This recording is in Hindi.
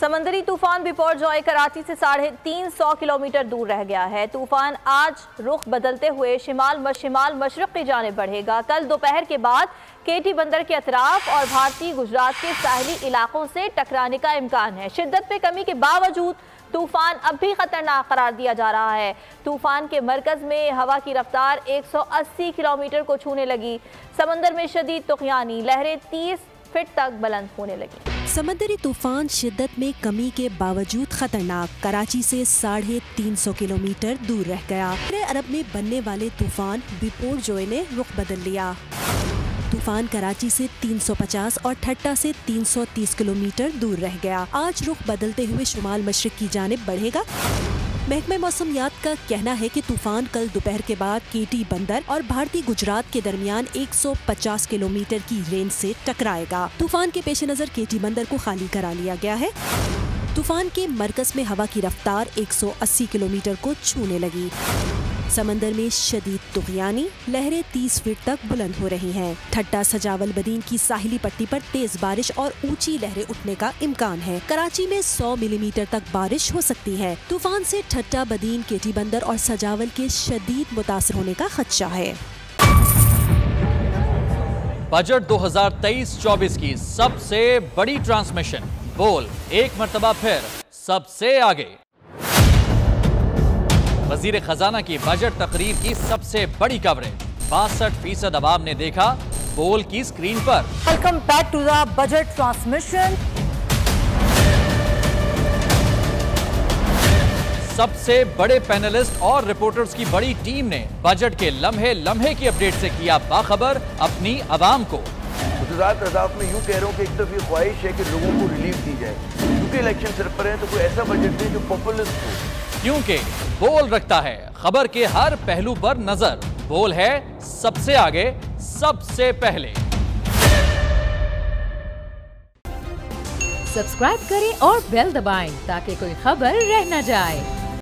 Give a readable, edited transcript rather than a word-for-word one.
समंदरी तूफान बिपोरजॉय कराची से 350 किलोमीटर दूर रह गया है। तूफान आज रुख बदलते हुए शिमाल मशरक़ की जानिब बढ़ेगा। कल दोपहर के बाद केटी बंदर के अतराफ और भारतीय गुजरात के साहली इलाकों से टकराने का इम्कान है। शिद्दत में कमी के बावजूद तूफान अब भी खतरनाक करार दिया जा रहा है। तूफान के मरकज में हवा की रफ्तार 180 किलोमीटर को छूने लगी। समंदर में शदीद तुग़यानी, लहरें 30 फीट तक बुलंद होने लगी। समंदरी तूफान शिद्दत में कमी के बावजूद खतरनाक कराची से 350 किलोमीटर दूर रह गया। अरब में बनने वाले तूफान बिपोरजॉय ने रुख बदल लिया। तूफान कराची से 350 और ठट्टा से 330 किलोमीटर दूर रह गया। आज रुख बदलते हुए शुमाल मशरिक की जानिब बढ़ेगा। महकमा मौसमियात का कहना है कि तूफान कल दोपहर के बाद केटी बंदर और भारतीय गुजरात के दरमियान 150 किलोमीटर की रेंज से टकराएगा। तूफान के पेश नज़र केटी बंदर को खाली करा लिया गया है। तूफान के मरकज में हवा की रफ्तार 180 किलोमीटर को छूने लगी। समंदर में शदीद तुग़यानी, लहरें 30 फीट तक बुलंद हो रही हैं। ठट्टा सजावल बदीन की साहिली पट्टी पर तेज बारिश और ऊंची लहरें उठने का इम्कान है। कराची में 100 मिलीमीटर तक बारिश हो सकती है। तूफान से ठट्टा बदीन, केटी बंदर और सजावल के शदीद मुतासर होने का खदशा है। बजट 2023-24 की सबसे बड़ी ट्रांसमिशन बोल एक मर्तबा फिर सबसे आगे। वजीर खजाना की बजट तकरीर की सबसे बड़ी कवरेज 62% अवाम ने देखा बोल की स्क्रीन पर। Welcome back to the budget transmission. सबसे बड़े पैनलिस्ट और रिपोर्टर्स की बड़ी टीम ने बजट के लम्हे लम्हे की अपडेट से किया बाखबर अपनी अवाम को। गुजरात अदाफ में यूं कह रहा हूं कि एक तरफ ये ख्वाहिश है कि लोगों को रिलीफ दी जाए, क्योंकि इलेक्शन सर पर है, तो कोई ऐसा बजट दे जो पॉपुलिस्ट हो, क्योंकि बोल रखता है खबर के हर पहलू पर नजर। बोल है सबसे आगे, सबसे पहले। सब्सक्राइब करें और बेल दबाएं ताकि कोई खबर रह न जाए।